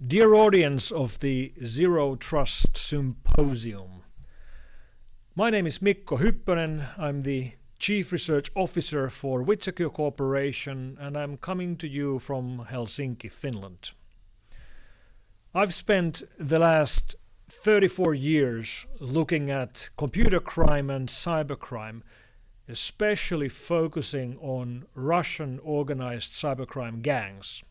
Dear audience of the Zero Trust Symposium, my name is Mikko Hypponen. I'm the Chief Research Officer for WithSecure Corporation, and I'm coming to you from Helsinki, Finland. I've spent the last 34 years looking at computer crime and cybercrime, especially focusing on Russian organized cybercrime gangs.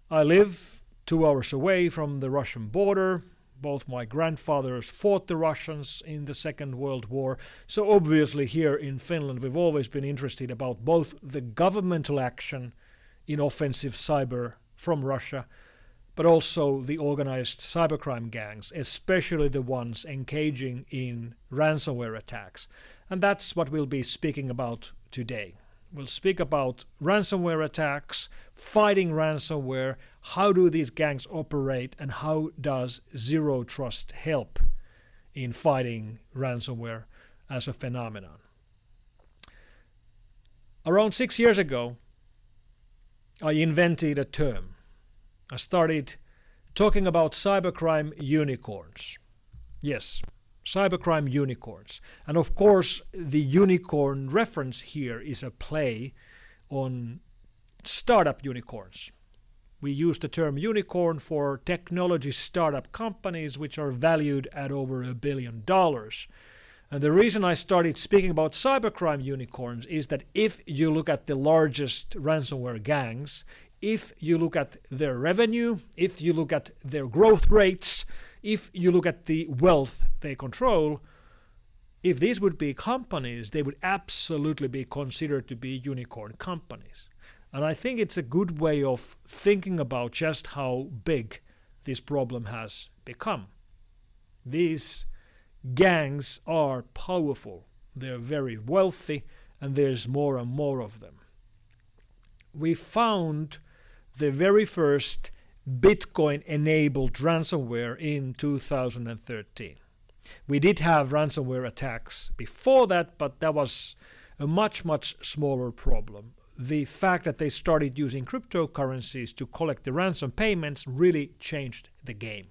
I live 2 hours away from the Russian border. Both my grandfathers fought the Russians in the Second World War, so obviously here in Finland we've always been interested about both the governmental action in offensive cyber from Russia, but also the organized cybercrime gangs, especially the ones engaging in ransomware attacks. And that's what we'll be speaking about today. We'll speak about ransomware attacks, fighting ransomware, how do these gangs operate, and how does Zero Trust help in fighting ransomware as a phenomenon. Around 6 years ago, I invented a term. I started talking about cybercrime unicorns. Yes, cybercrime unicorns. And of course, the unicorn reference here is a play on startup unicorns. We use the term unicorn for technology startup companies which are valued at over $1 billion. And the reason I started speaking about cybercrime unicorns is that if you look at the largest ransomware gangs, if you look at their revenue, if you look at their growth rates, if you look at the wealth they control, if these would be companies, they would absolutely be considered to be unicorn companies. And I think it's a good way of thinking about just how big this problem has become. These gangs are powerful, they're very wealthy, and there's more and more of them. We found the very first Bitcoin-enabled ransomware in 2013. We did have ransomware attacks before that, but that was a much smaller problem. The fact that they started using cryptocurrencies to collect the ransom payments really changed the game.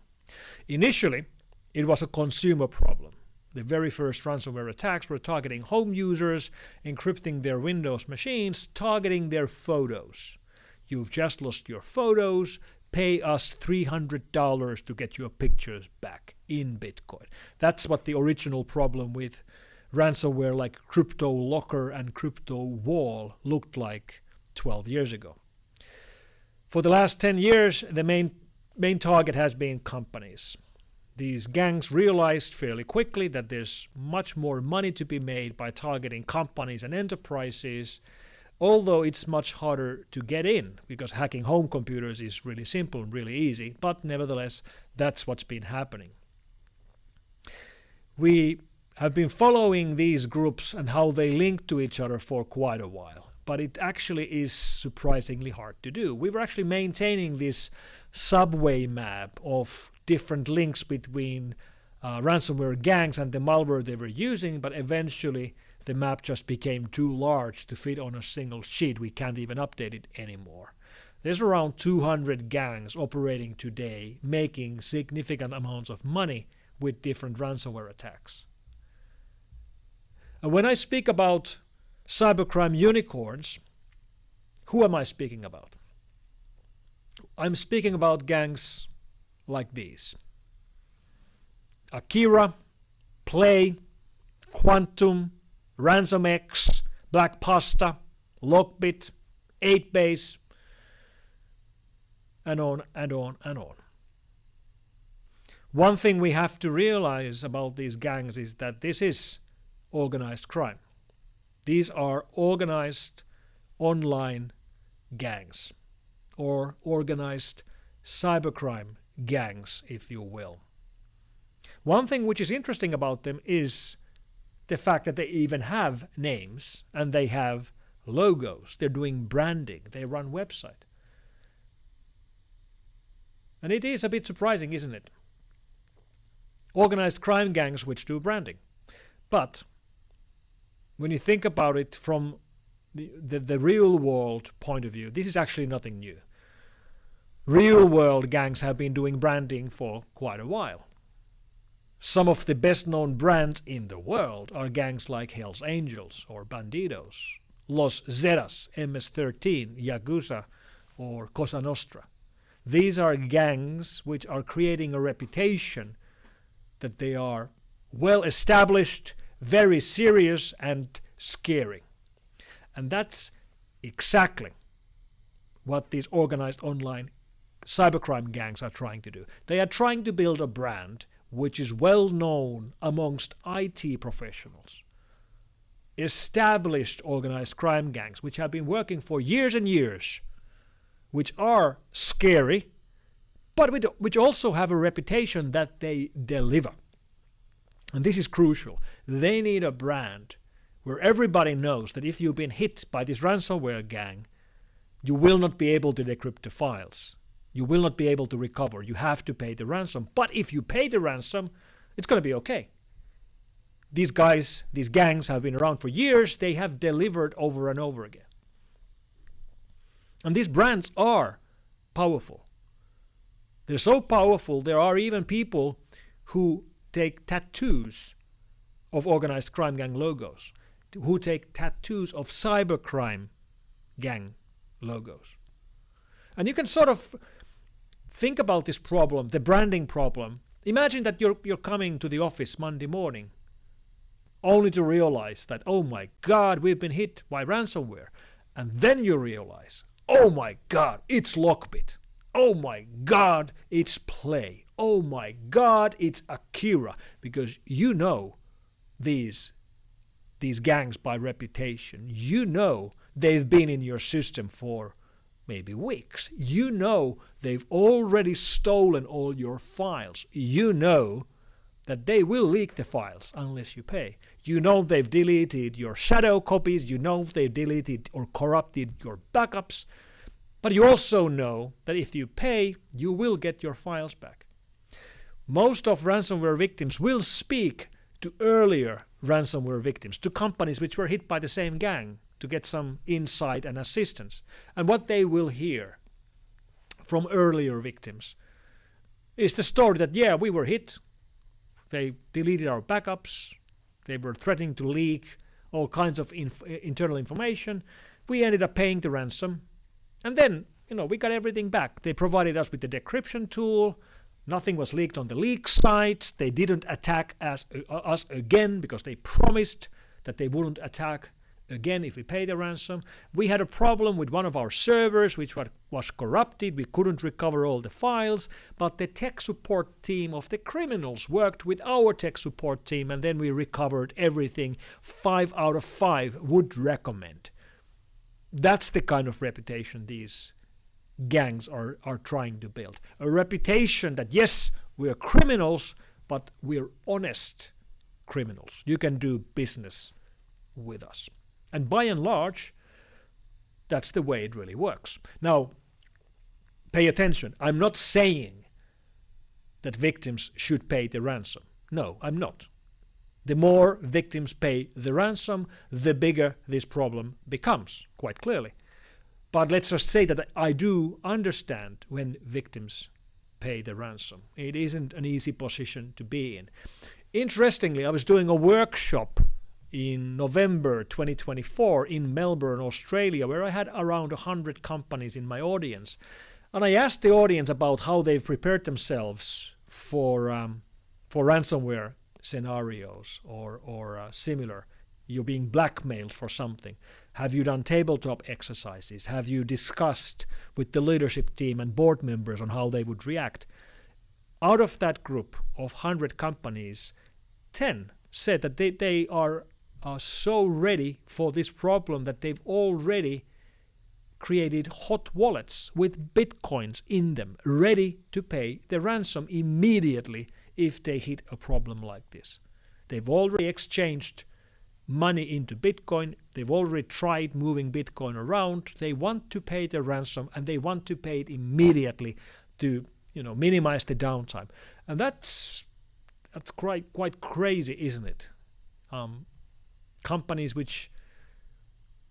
Initially, it was a consumer problem. The very first ransomware attacks were targeting home users, encrypting their Windows machines, targeting their photos. You've just lost your photos, pay us $300 to get your pictures back in Bitcoin. That's what the original problem with ransomware like Crypto Locker and Crypto Wall looked like 12 years ago. For the last 10 years, the main target has been companies. These gangs realized fairly quickly that there's much more money to be made by targeting companies and enterprises, although it's much harder to get in, because hacking home computers is really simple and really easy, but nevertheless, that's what's been happening. We have been following these groups and how they link to each other for quite a while, but it actually is surprisingly hard to do. We were actually maintaining this subway map of different links between ransomware gangs and the malware they were using, but eventually the map just became too large to fit on a single sheet. We can't even update it anymore. There's around 200 gangs operating today, making significant amounts of money with different ransomware attacks. And when I speak about cybercrime unicorns, who am I speaking about? I'm speaking about gangs like these: Akira, Play, Quantum, RansomX, Black Pasta, Lockbit, 8base, and on and on and on. One thing we have to realize about these gangs is that this is organized crime. These are organized online gangs, or organized cybercrime gangs, if you will. One thing which is interesting about them is the fact that they even have names and they have logos. They're doing branding. They run website. And it is a bit surprising, isn't it? Organized crime gangs which do branding. But when you think about it from the real world point of view, this is actually nothing new. real world gangs have been doing branding for quite a while. Some of the best known brands in the world are gangs like Hells Angels or Bandidos, Los Zetas, MS-13, Yakuza or Cosa Nostra. These are gangs which are creating a reputation that they are well established, very serious and scary. And that's exactly what these organized online cybercrime gangs are trying to do. They are trying to build a brand which is well known amongst IT professionals. Established organized crime gangs which have been working for years and years, which are scary, but which also have a reputation that they deliver. And this is crucial. They need a brand where everybody knows that if you've been hit by this ransomware gang, you will not be able to decrypt the files. You will not be able to recover. You have to pay the ransom. But if you pay the ransom, it's going to be okay. These guys, these gangs have been around for years. They have delivered over and over again. And these brands are powerful. They're so powerful, there are even people who take tattoos of organized crime gang logos, who take tattoos of cybercrime gang logos. And you can sort of think about this problem, the branding problem. Imagine that you're coming to the office Monday morning only to realize that, oh my God, we've been hit by ransomware. And then you realize, oh my God, it's Lockbit. Oh my God, it's Play. Oh my God, it's Akira. Because you know these gangs by reputation. You know they've been in your system for maybe weeks. You know they've already stolen all your files. You know that they will leak the files unless you pay. You know they've deleted your shadow copies. You know they've deleted or corrupted your backups. But you also know that if you pay, you will get your files back. Most of ransomware victims will speak to earlier ransomware victims, to companies which were hit by the same gang, to get some insight and assistance. And what they will hear from earlier victims is the story that, yeah, we were hit. They deleted our backups. They were threatening to leak all kinds of internal information. We ended up paying the ransom. And then, we got everything back. They provided us with the decryption tool. Nothing was leaked on the leak sites. They didn't attack us again because they promised that they wouldn't attack again if we paid the ransom. We had a problem with one of our servers which was corrupted. We couldn't recover all the files, but the tech support team of the criminals worked with our tech support team, and then we recovered everything. 5 out of 5 would recommend. That's the kind of reputation these gangs are trying to build. A reputation that, yes, we're criminals, but we're honest criminals. You can do business with us. And by and large, that's the way it really works. Now, pay attention. I'm not saying that victims should pay the ransom. No, I'm not. The more victims pay the ransom, the bigger this problem becomes, quite clearly. But let's just say that I do understand when victims pay the ransom. It isn't an easy position to be in. Interestingly, I was doing a workshop in November 2024 in Melbourne, Australia, where I had around 100 companies in my audience. And I asked the audience about how they've prepared themselves for ransomware scenarios or similar. You're being blackmailed for something. Have you done tabletop exercises? Have you discussed with the leadership team and board members on how they would react? Out of that group of 100 companies, 10 said that they are so ready for this problem that they've already created hot wallets with bitcoins in them, ready to pay the ransom immediately if they hit a problem like this. They've already exchanged money into Bitcoin. They've already tried moving Bitcoin around. They want to pay the ransom, and they want to pay it immediately to minimize the downtime. And that's quite crazy, isn't it? Companies which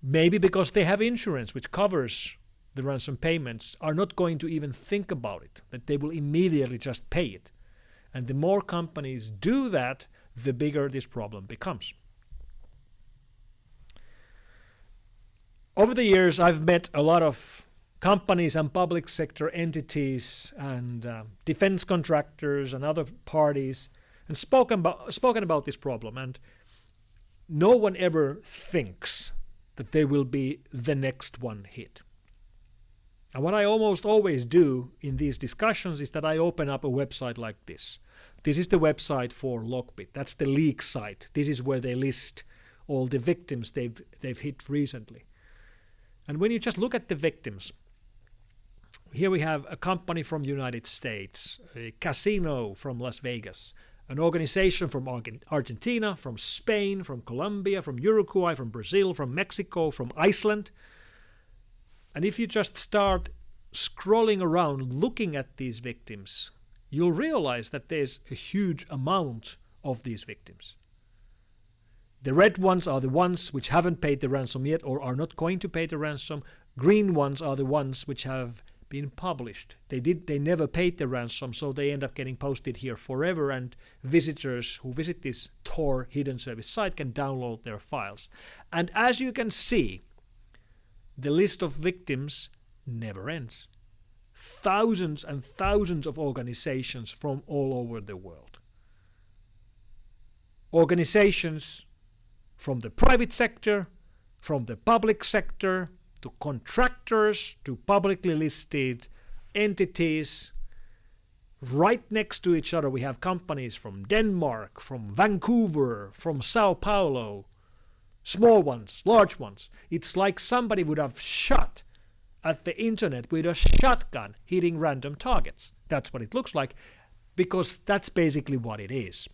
maybe because they have insurance which covers the ransom payments are not going to even think about it, that they will immediately just pay it. And the more companies do that, the bigger this problem becomes. Over the years, I've met a lot of companies and public sector entities and defense contractors and other parties and spoken about this problem. And no one ever thinks that they will be the next one hit. And what I almost always do in these discussions is that I open up a website like this. This is the website for Lockbit. That's the leak site. This is where they list all the victims they've hit recently. And when you just look at the victims, here we have a company from the United States, a casino from Las Vegas, an organization from Argentina, from Spain, from Colombia, from Uruguay, from Brazil, from Mexico, from Iceland. And if you just start scrolling around looking at these victims, you'll realize that there's a huge amount of these victims. The red ones are the ones which haven't paid the ransom yet or are not going to pay the ransom. Green ones are the ones which have been published. They never paid the ransom, so they end up getting posted here forever, and visitors who visit this Tor hidden service site can download their files. And as you can see, the list of victims never ends. Thousands and thousands of organizations from all over the world. Organizations from the private sector, from the public sector, to contractors, to publicly listed entities. Right next to each other we have companies from Denmark, from Vancouver, from Sao Paulo, small ones, large ones. It's like somebody would have shot at the internet with a shotgun hitting random targets. That's what it looks like, because that's basically what it is.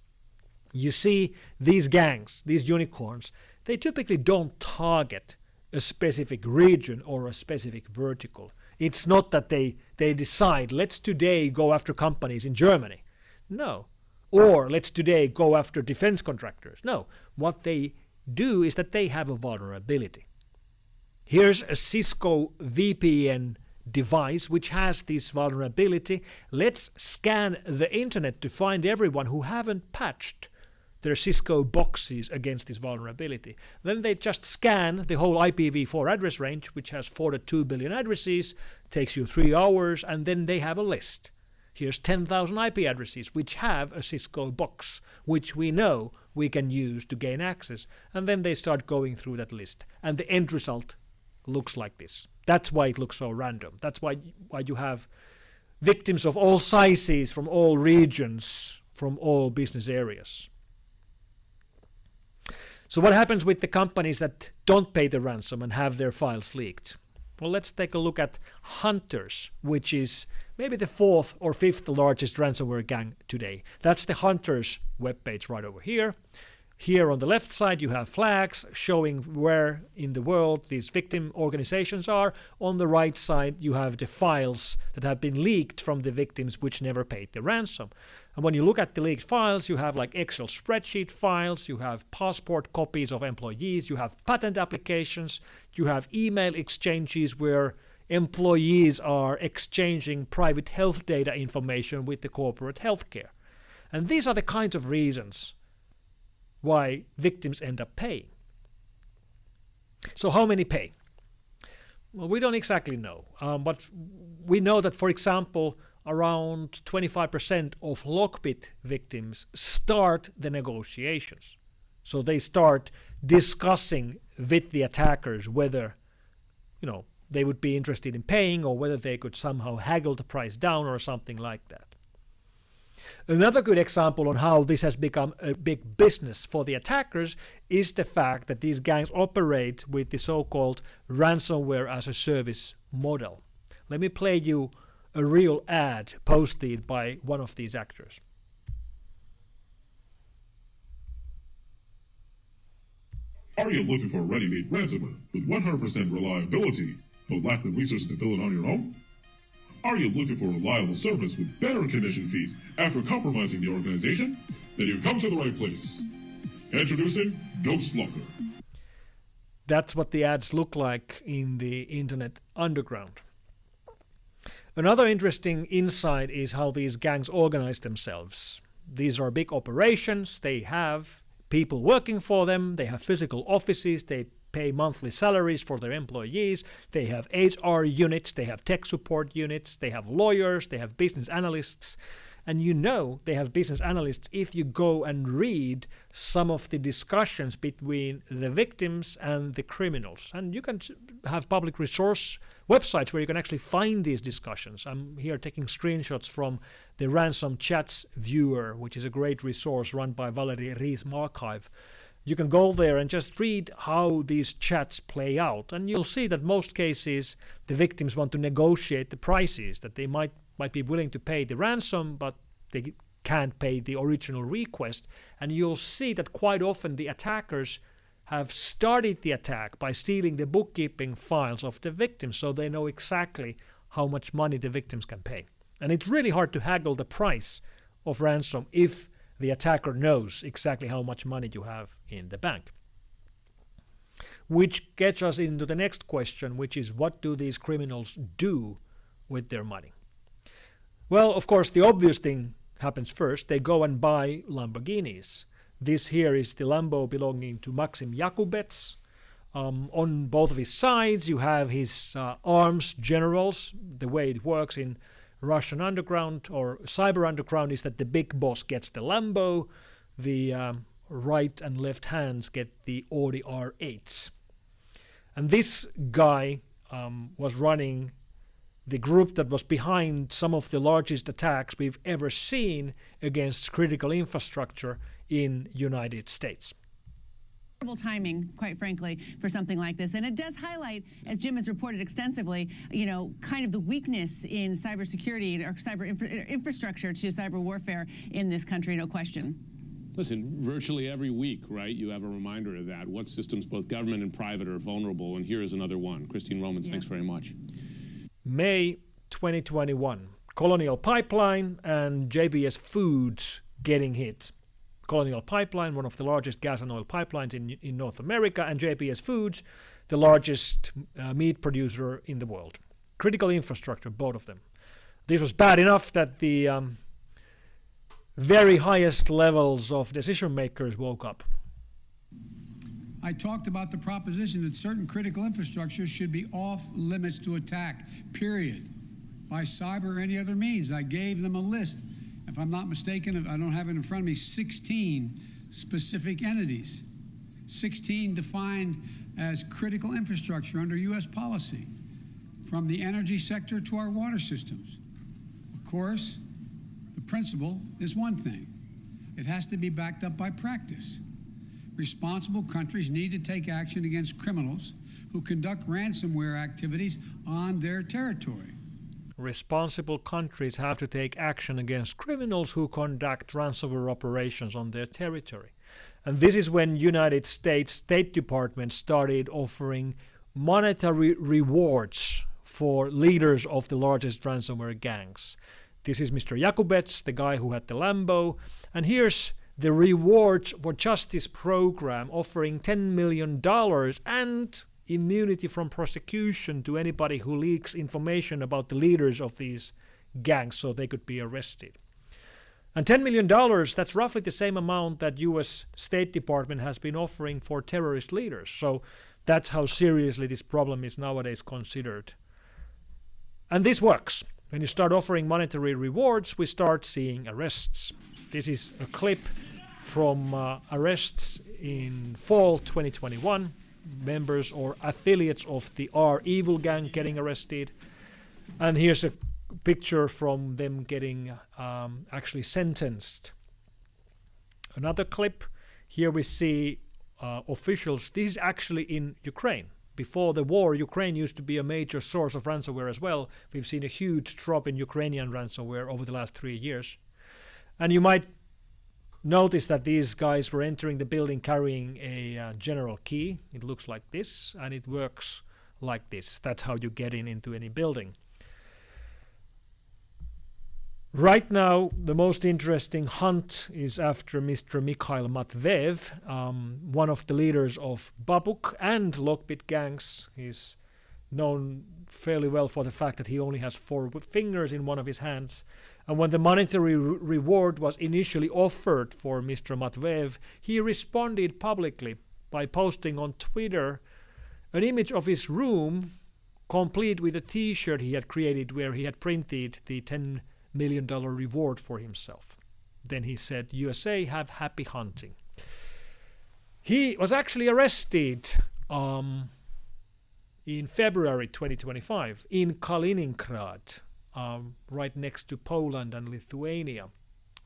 You see, these gangs, these unicorns, they typically don't target a specific region or a specific vertical. It's not that they decide, let's today go after companies in Germany. No. Or let's today go after defense contractors. No. What they do is that they have a vulnerability. Here's a Cisco VPN device which has this vulnerability. Let's scan the internet to find everyone who haven't patched their Cisco boxes against this vulnerability. Then they just scan the whole IPv4 address range, which has 4.2 billion addresses, takes you 3 hours, and then they have a list. Here's 10,000 IP addresses which have a Cisco box, which we know we can use to gain access. And then they start going through that list. And the end result looks like this. That's why it looks so random. That's why you have victims of all sizes, from all regions, from all business areas. So what happens with the companies that don't pay the ransom and have their files leaked? Well, let's take a look at Hunters, which is maybe the 4th or 5th largest ransomware gang today. That's the Hunters webpage right over here. Here on the left side you have flags showing where in the world these victim organizations are. On the right side you have the files that have been leaked from the victims which never paid the ransom. And when you look at the leaked files, you have like Excel spreadsheet files, you have passport copies of employees, you have patent applications, you have email exchanges where employees are exchanging private health data information with the corporate healthcare. And these are the kinds of reasons why victims end up paying. So how many pay? Well, we don't exactly know, but we know that, for example, around 25% of Lockbit victims start the negotiations. So they start discussing with the attackers whether, they would be interested in paying or whether they could somehow haggle the price down or something like that. Another good example on how this has become a big business for the attackers is the fact that these gangs operate with the so-called ransomware as a service model. Let me play you a real ad posted by one of these actors. Are you looking for a ready-made ransomware with 100% reliability but lack the resources to build it on your own? Are you looking for a reliable service with better condition fees after compromising the organization? Then you've come to the right place. Introducing Ghost Locker. That's what the ads look like in the internet underground. Another interesting insight is how these gangs organize themselves. These are big operations. They have people working for them. They have physical offices. They pay monthly salaries for their employees. They have HR units. They have tech support units. They have lawyers. They have business analysts. And you know they have business analysts if you go and read some of the discussions between the victims and the criminals. And you can have public resource websites where you can actually find these discussions. I'm here taking screenshots from the Ransom Chats viewer, which is a great resource run by Valerie Rees-Markive. You can go there and just read how these chats play out. And you'll see that most cases the victims want to negotiate the prices, that they might be willing to pay the ransom, but they can't pay the original request. And you'll see that quite often the attackers have started the attack by stealing the bookkeeping files of the victims, so they know exactly how much money the victims can pay. And it's really hard to haggle the price of ransom if the attacker knows exactly how much money you have in the bank. Which gets us into the next question, which is what do these criminals do with their money? Well, of course, the obvious thing happens first. They go and buy Lamborghinis. This here is the Lambo belonging to Maxim Jakubets. On both of his sides, you have his arms generals. The way it works in Russian underground or cyber underground is that the big boss gets the Lambo, the right and left hands get the Audi R8s. And this guy was running the group that was behind some of the largest attacks we've ever seen against critical infrastructure in United States. Terrible timing, quite frankly, for something like this. And it does highlight, as Jim has reported extensively, kind of the weakness in cybersecurity or cyber infrastructure to cyber warfare in this country, no question. Listen, virtually every week, right, you have a reminder of that. What systems, both government and private, are vulnerable, and here is another one. Christine Romans, thanks very much. May 2021, Colonial Pipeline and JBS Foods getting hit. Colonial Pipeline, one of the largest gas and oil pipelines in North America, and JBS Foods, the largest meat producer in the world. Critical infrastructure, both of them. This was bad enough that the very highest levels of decision makers woke up. I talked about the proposition that certain critical infrastructure should be off limits to attack, period, by cyber or any other means. I gave them a list. If I'm not mistaken, I don't have it in front of me, 16 specific entities, 16 defined as critical infrastructure under U.S. policy, from the energy sector to our water systems. Of course, the principle is one thing. It has to be backed up by practice. Responsible countries need to take action against criminals who conduct ransomware activities on their territory. Responsible countries have to take action against criminals who conduct ransomware operations on their territory. And this is when United States State Department started offering monetary rewards for leaders of the largest ransomware gangs. This is Mr. Jakubets, the guy who had the Lambo. And here's the Rewards for Justice program offering $10 million and immunity from prosecution to anybody who leaks information about the leaders of these gangs so they could be arrested. And $10 million, that's roughly the same amount that US State Department has been offering for terrorist leaders. So that's how seriously this problem is nowadays considered. And this works. When you start offering monetary rewards, we start seeing arrests. This is a clip from arrests in fall 2021. Members or affiliates of the R Evil gang getting arrested. And here's a picture from them getting actually sentenced. Another clip. Here we see officials. This is actually in Ukraine. Before the war, Ukraine used to be a major source of ransomware as well. We've seen a huge drop in Ukrainian ransomware over the last 3 years. And you might notice that these guys were entering the building carrying a general key. It looks like this, and it works like this. That's how you get into any building. Right now, the most interesting hunt is after Mr. Mikhail Matveev, one of the leaders of Babuk and Lockbit gangs. He's known fairly well for the fact that he only has 4 fingers in one of his hands. And when the monetary reward was initially offered for Mr. Matveev, he responded publicly by posting on Twitter an image of his room, complete with a t-shirt he had created where he had printed the $10 million reward for himself. Then he said, USA, have happy hunting. He was actually arrested in February 2025 in Kaliningrad, right next to Poland and Lithuania,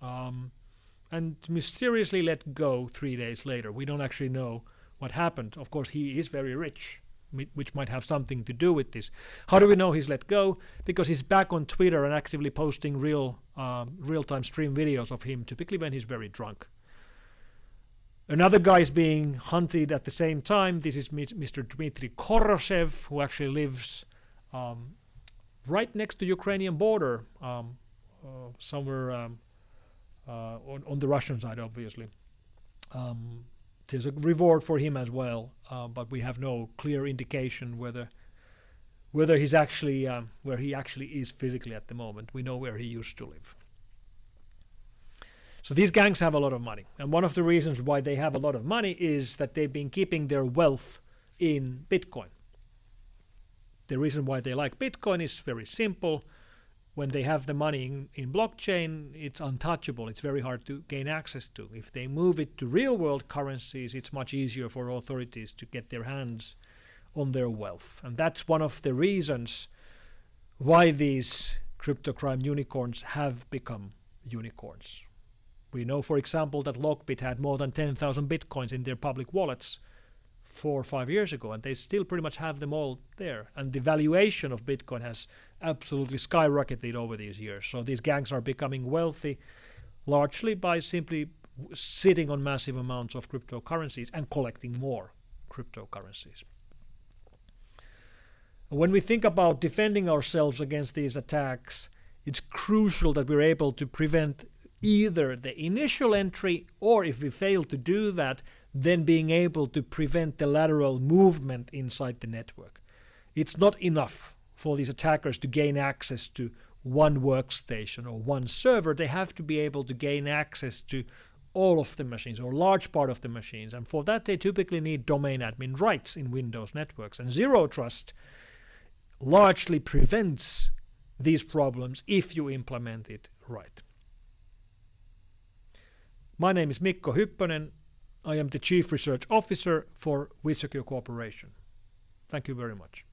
and mysteriously let go 3 days later. We don't actually know what happened. Of course, he is very rich, which might have something to do with this. How do we know he's let go? Because he's back on Twitter and actively posting real-time stream videos of him, typically when he's very drunk. Another guy is being hunted at the same time. This is Mr. Dmitry Koroshev, who actually lives right next to the Ukrainian border, somewhere on the Russian side, obviously. There's a reward for him as well, but we have no clear indication whether he's actually where he actually is physically at the moment. We know where he used to live. So these gangs have a lot of money, and one of the reasons why they have a lot of money is that they've been keeping their wealth in Bitcoin. The reason why they like Bitcoin is very simple. When they have the money in blockchain, it's untouchable. It's very hard to gain access to. If they move it to real-world currencies, it's much easier for authorities to get their hands on their wealth. And that's one of the reasons why these crypto crime unicorns have become unicorns. We know, for example, that Lockbit had more than 10,000 Bitcoins in their public wallets 4 or 5 years ago, and they still pretty much have them all there. And the valuation of Bitcoin has absolutely skyrocketed over these years. So these gangs are becoming wealthy largely by simply sitting on massive amounts of cryptocurrencies and collecting more cryptocurrencies. When we think about defending ourselves against these attacks, it's crucial that we're able to prevent either the initial entry, or if we fail to do that, then being able to prevent the lateral movement inside the network. It's not enough for these attackers to gain access to one workstation or one server. They have to be able to gain access to all of the machines or large part of the machines, and for that they typically need domain admin rights in Windows networks. And Zero Trust largely prevents these problems if you implement it right. My name is Mikko Hypponen. I am the Chief Research Officer for WithSecure Corporation. Thank you very much.